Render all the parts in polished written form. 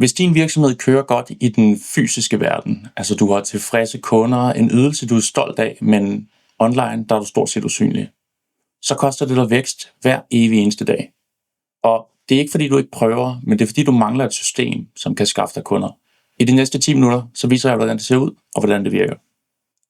Hvis din virksomhed kører godt i den fysiske verden, altså du har tilfredse kunder, en ydelse, du er stolt af, men online, der er du stort set usynlig, så koster det dig vækst hver evig eneste dag. Og det er ikke fordi, du ikke prøver, men det er fordi, du mangler et system, som kan skaffe dig kunder. I de næste 10 minutter, så viser jeg, hvordan det ser ud, og hvordan det virker.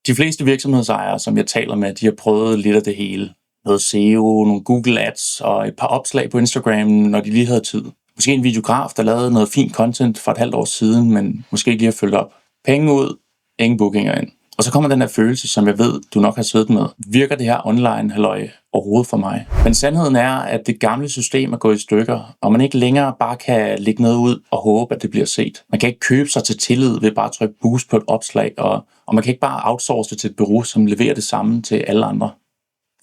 De fleste virksomhedsejere, som jeg taler med, de har prøvet lidt af det hele. Noget SEO, nogle Google Ads og et par opslag på Instagram, når de lige havde tid. Måske en videograf, der lavede noget fint content for et halvt år siden, men måske ikke lige har følgt op. Penge ud, ingen bookinger ind. Og så kommer den her følelse, som jeg ved, du nok har siddet med. Virker det her online halløj overhovedet for mig? Men sandheden er, at det gamle system er gået i stykker, og man ikke længere bare kan lægge noget ud og håbe, at det bliver set. Man kan ikke købe sig til tillid ved bare at trykke boost på et opslag, og man kan ikke bare outsource det til et bureau, som leverer det samme til alle andre.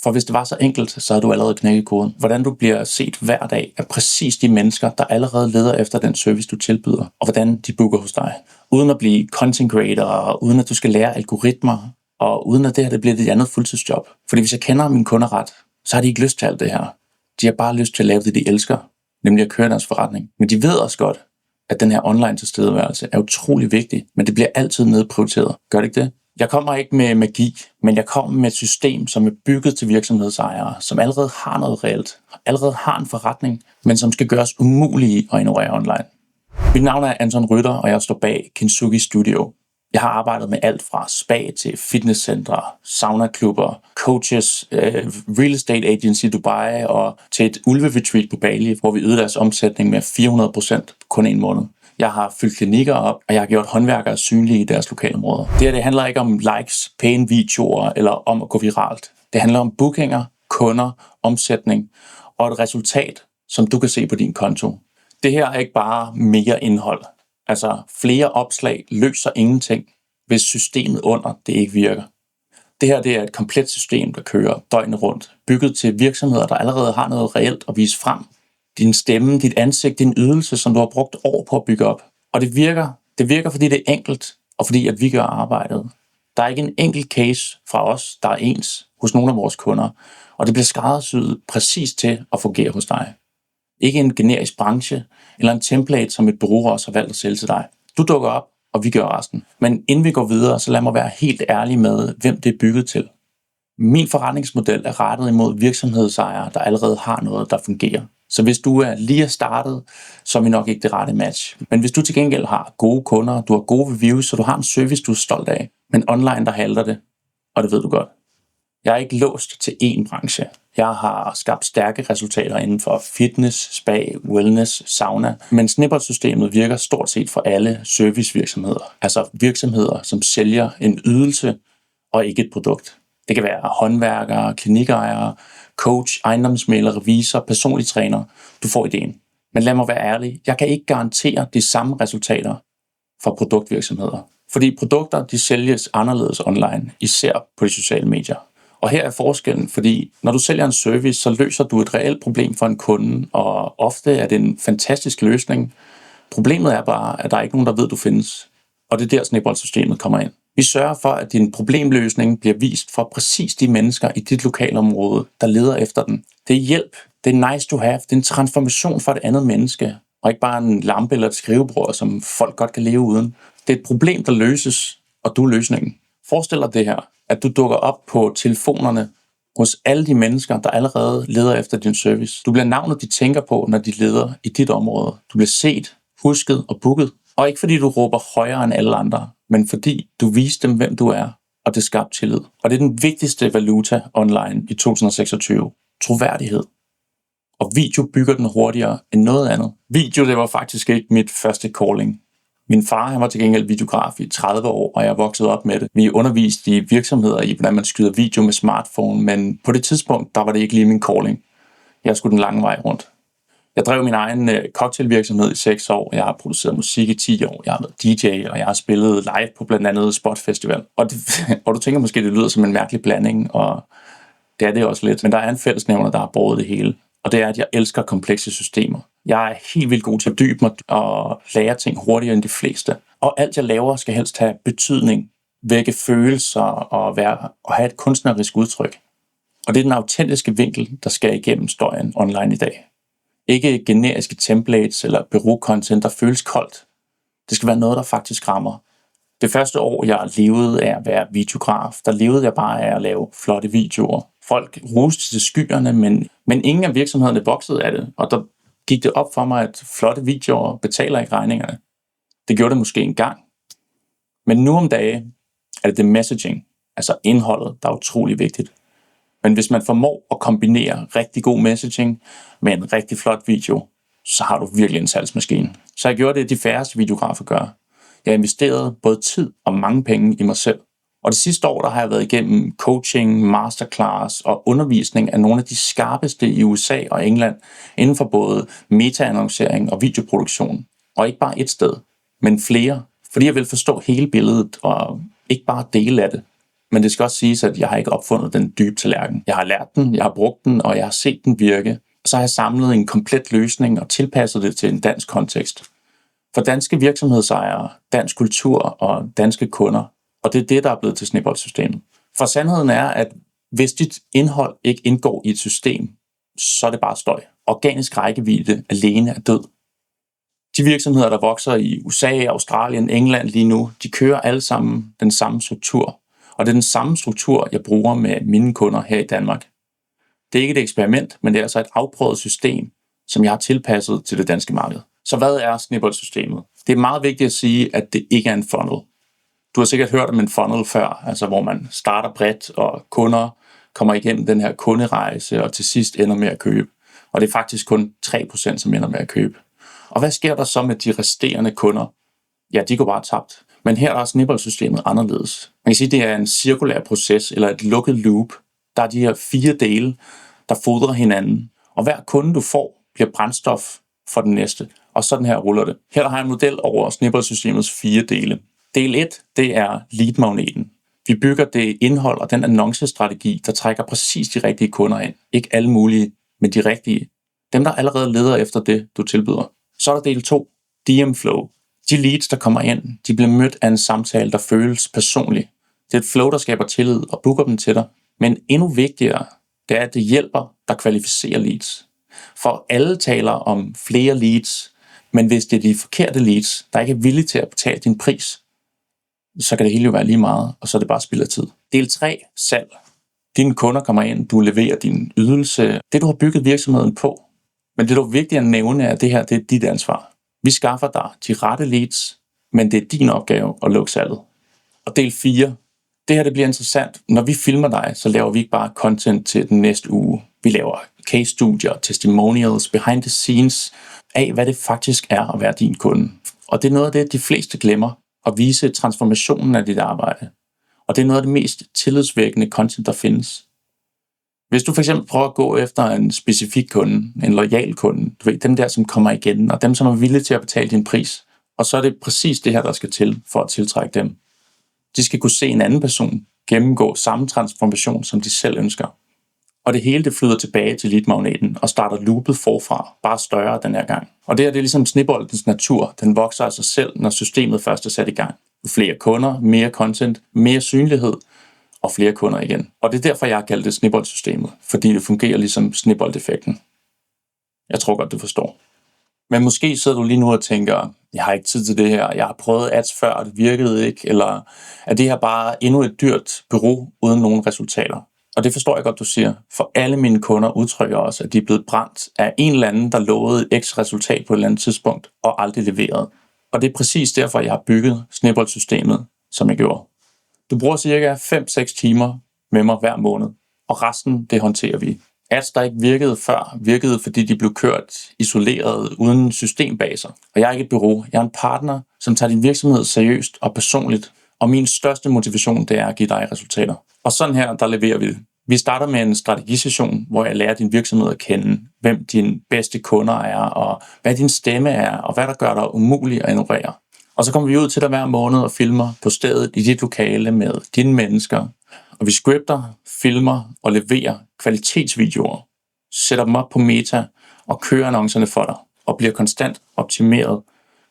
For hvis det var så enkelt, så havde du allerede knækket koden. Hvordan du bliver set hver dag af præcis de mennesker, der allerede leder efter den service, du tilbyder, og hvordan de booker hos dig. Uden at blive content creator, og uden at du skal lære algoritmer, og uden at det bliver dit andet fuldtidsjob. Fordi hvis jeg kender mine kunder ret, så har de ikke lyst til alt det her. De har bare lyst til at lave det, de elsker, nemlig at køre deres forretning. Men de ved også godt, at den her online tilstedeværelse er utrolig vigtig, men det bliver altid nedprioriteret. Gør det ikke det? Jeg kommer ikke med magi, men jeg kommer med et system, som er bygget til virksomhedsejere, som allerede har noget reelt, allerede har en forretning, men som skal gøres umulige at ignorere online. Mit navn er Anton Rytter, og jeg står bag Kintsugi Studio. Jeg har arbejdet med alt fra spa til fitnesscentre, saunaklubber, coaches, real estate agency i Dubai og til et ulveretreat på Bali, hvor vi øgede deres omsætning med 400% på kun en måned. Jeg har fyldt klinikker op, og jeg har gjort håndværkere synlige i deres lokalområder. Det handler ikke om likes, pæne videoer eller om at gå viralt. Det handler om bookinger, kunder, omsætning og et resultat, som du kan se på din konto. Det her er ikke bare mere indhold. Altså flere opslag løser ingenting, hvis systemet under det ikke virker. Det her det er et komplet system, der kører døgnet rundt, bygget til virksomheder, der allerede har noget reelt at vise frem. Din stemme, dit ansigt, din ydelse, som du har brugt år på at bygge op. Og det virker. Det virker, fordi det er enkelt, og fordi at vi gør arbejdet. Der er ikke en enkelt case fra os, der er ens hos nogle af vores kunder, og det bliver skræddersyet præcis til at fungere hos dig. Ikke en generisk branche, eller en template, som et bureau også har valgt at sælge til dig. Du dukker op, og vi gør resten. Men inden vi går videre, så lad mig være helt ærlig med, hvem det er bygget til. Min forretningsmodel er rettet imod virksomhedsejere, der allerede har noget, der fungerer. Så hvis du er lige startet, så er vi nok ikke det rette match. Men hvis du til gengæld har gode kunder, du har gode reviews, så du har en service, du er stolt af, men online der halter det, og det ved du godt. Jeg er ikke låst til én branche. Jeg har skabt stærke resultater inden for fitness, spa, wellness, sauna, men Snipper-systemet virker stort set for alle servicevirksomheder. Altså virksomheder, som sælger en ydelse og ikke et produkt. Det kan være håndværkere, klinikejere, coach, ejendomsmægler, revisor, personlig træner. Du får ideen. Men lad mig være ærlig. Jeg kan ikke garantere de samme resultater for produktvirksomheder. Fordi produkter, de sælges anderledes online, især på de sociale medier. Og her er forskellen, fordi når du sælger en service, så løser du et reelt problem for en kunde, og ofte er det en fantastisk løsning. Problemet er bare, at der er ikke nogen, der ved, du findes. Og det er der Snipper-systemet kommer ind. Vi sørger for, at din problemløsning bliver vist for præcis de mennesker i dit lokalområde, der leder efter den. Det er hjælp, det er nice to have, det er en transformation for et andet menneske, og ikke bare en lampe eller et skrivebord, som folk godt kan leve uden. Det er et problem, der løses, og du er løsningen. Forestil dig det her, at du dukker op på telefonerne hos alle de mennesker, der allerede leder efter din service. Du bliver navnet, de tænker på, når de leder i dit område. Du bliver set, husket og booket. Og ikke fordi du råber højere end alle andre, men fordi du viser dem, hvem du er, og det skaber tillid. Og det er den vigtigste valuta online i 2026. Troværdighed. Og video bygger den hurtigere end noget andet. Video, det var faktisk ikke mit første calling. Min far, han var til gengæld videograf i 30 år, og jeg voksede op med det. Vi underviste i virksomheder i, hvordan man skyder video med smartphone, men på det tidspunkt, der var det ikke lige min calling. Jeg skulle den lange vej rundt. Jeg drev min egen cocktailvirksomhed i 6 år. Jeg har produceret musik i 10 år. Jeg har været DJ, og jeg har spillet live på blandt andet Spot Festival. Og du tænker måske, det lyder som en mærkelig blanding, og det er det også lidt. Men der er en fællesnævner, der har båret det hele. Og det er, at jeg elsker komplekse systemer. Jeg er helt vildt god til at dybe mig og lære ting hurtigere end de fleste. Og alt jeg laver skal helst have betydning, vække følelser og have et kunstnerisk udtryk. Og det er den autentiske vinkel, der skal igennem støjen online i dag. Ikke generiske templates eller bureau-content, der føles koldt. Det skal være noget, der faktisk rammer. Det første år, jeg levede af at være videograf, der levede jeg bare af at lave flotte videoer. Folk roste til skyerne, men ingen af virksomhederne voksede af det. Og der gik det op for mig, at flotte videoer betaler ikke regningerne. Det gjorde det måske en gang. Men nu om dagen er det messaging, altså indholdet, der er utrolig vigtigt. Men hvis man formår at kombinere rigtig god messaging med en rigtig flot video, så har du virkelig en salgsmaskine. Så jeg gjorde det, de færreste videografer gør. Jeg investerede både tid og mange penge i mig selv. Og det sidste år, der har jeg været igennem coaching, masterclass og undervisning af nogle af de skarpeste i USA og England inden for både meta-annoncering og videoproduktion. Og ikke bare et sted, men flere. Fordi jeg vil forstå hele billedet og ikke bare dele af det. Men det skal også siges, at jeg har ikke opfundet den dybe tallerken. Jeg har lært den, jeg har brugt den, og jeg har set den virke. Og så har jeg samlet en komplet løsning og tilpasset det til en dansk kontekst. For danske virksomhedsejere, dansk kultur og danske kunder. Og det er det, der er blevet til Sneboldsystemet. For sandheden er, at hvis dit indhold ikke indgår i et system, så er det bare støj. Organisk rækkevidde alene er død. De virksomheder, der vokser i USA, Australien, England lige nu, de kører alle sammen den samme struktur. Og det er den samme struktur, jeg bruger med mine kunder her i Danmark. Det er ikke et eksperiment, men det er altså et afprøvet system, som jeg har tilpasset til det danske marked. Så hvad er Sneboldsystemet? Det er meget vigtigt at sige, at det ikke er en funnel. Du har sikkert hørt om en funnel før, altså hvor man starter bredt, og kunder kommer igennem den her kunderejse, og til sidst ender med at købe. Og det er faktisk kun 3%, som ender med at købe. Og hvad sker der så med de resterende kunder? Ja, de går bare tabt. Men her er Sneboldsystemet anderledes. Man kan sige, at det er en cirkulær proces, eller et lukket loop. Der er de her 4 dele, der fodrer hinanden. Og hver kunde, du får, bliver brændstof for den næste. Og sådan her ruller det. Her der har jeg en model over Sneboldssystemets 4 dele. Del 1, det er lead-magneten. Vi bygger det indhold og den annoncestrategi, der trækker præcis de rigtige kunder ind. Ikke alle mulige, men de rigtige. Dem, der allerede leder efter det, du tilbyder. Så er der del 2, DM-flow. De leads, der kommer ind, de bliver mødt af en samtale, der føles personlig. Det er et flow, der skaber tillid og booker dem til dig. Men endnu vigtigere, det er, at det hjælper, der kvalificerer leads. For alle taler om flere leads, men hvis det er de forkerte leads, der ikke er villige til at betale din pris, så kan det hele jo være lige meget, og så er det bare spild af tid. Del 3, salg. Dine kunder kommer ind, du leverer din ydelse, det du har bygget virksomheden på. Men det, der er vigtigt at nævne, er, at det her det er dit ansvar. Vi skaffer dig de rette leads, men det er din opgave at lukke salget. Og del 4. Det her det bliver interessant. Når vi filmer dig, så laver vi ikke bare content til den næste uge. Vi laver case-studier, testimonials, behind the scenes af, hvad det faktisk er at være din kunde. Og det er noget af det, de fleste glemmer, at vise transformationen af dit arbejde. Og det er noget af det mest tillidsvækkende content, der findes. Hvis du for eksempel prøver at gå efter en specifik kunde, en loyal kunde, du ved, dem der, som kommer igen, og dem, som er villige til at betale din pris, og så er det præcis det her, der skal til for at tiltrække dem. De skal kunne se en anden person gennemgå samme transformation, som de selv ønsker. Og det hele det flyder tilbage til lead-magneten og starter loopet forfra, bare større den her gang. Og det her det er ligesom sneboldens natur. Den vokser af sig selv, når systemet først er sat i gang. Flere kunder, mere content, mere synlighed og flere kunder igen. Og det er derfor, jeg har kaldt det sneboldsystemet, fordi det fungerer ligesom sneboldeffekten. Jeg tror godt, du forstår. Men måske sidder du lige nu og tænker, jeg har ikke tid til det her, jeg har prøvet ads før, og det virkede ikke, eller er det her bare endnu et dyrt bureau uden nogen resultater? Og det forstår jeg godt, du siger, for alle mine kunder udtrykker også, at de er blevet brændt af en eller anden, der lovede et x resultat på et eller andet tidspunkt, og aldrig leveret. Og det er præcis derfor, jeg har bygget sneboldsystemet, som jeg gjorde. Du bruger cirka 5-6 timer med mig hver måned, og resten, det håndterer vi. Ads, der ikke virkede før, virkede, fordi de blev kørt isoleret, uden systembaser. Og jeg er ikke et bureau, jeg er en partner, som tager din virksomhed seriøst og personligt. Og min største motivation, det er at give dig resultater. Og sådan her, der leverer vi det. Vi starter med en strategisession, hvor jeg lærer din virksomhed at kende, hvem dine bedste kunder er, og hvad din stemme er, og hvad der gør dig umulig at ignorere. Og så kommer vi ud til dig hver måned og filmer på stedet i dit lokale med dine mennesker. Og vi scripter, filmer og leverer kvalitetsvideoer, sætter dem op på Meta og kører annoncerne for dig, og bliver konstant optimeret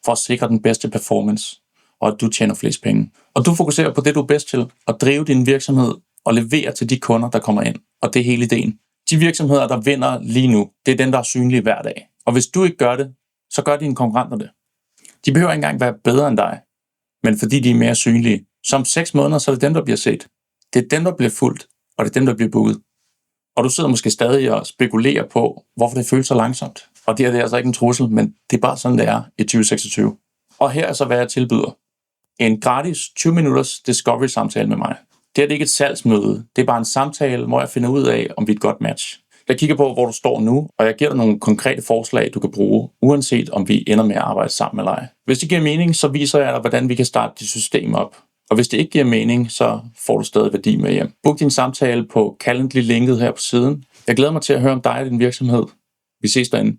for at sikre den bedste performance, og at du tjener flest penge. Og du fokuserer på det, du er bedst til, at drive din virksomhed og levere til de kunder, der kommer ind. Og det er hele ideen. De virksomheder, der vinder lige nu, det er dem, der er synlige hver dag. Og hvis du ikke gør det, så gør dine konkurrenter det. De behøver ikke engang være bedre end dig, men fordi de er mere synlige. Så om 6 måneder, så er det dem, der bliver set. Det er dem, der bliver fulgt, og det er dem, der bliver booket. Og du sidder måske stadig og spekulerer på, hvorfor det føles så langsomt. Og det er altså ikke en trussel, men det er bare sådan, det er i 2026. Og her er så, hvad jeg tilbyder. En gratis 20 minutters discovery-samtale med mig. Det er ikke et salgsmøde. Det er bare en samtale, hvor jeg finder ud af, om vi er et godt match. Jeg kigger på, hvor du står nu, og jeg giver dig nogle konkrete forslag, du kan bruge, uanset om vi ender med at arbejde sammen eller ej. Hvis det giver mening, så viser jeg dig, hvordan vi kan starte dit system op. Og hvis det ikke giver mening, så får du stadig værdi med hjem. Book din samtale på Calendly-linket her på siden. Jeg glæder mig til at høre om dig og din virksomhed. Vi ses derinde.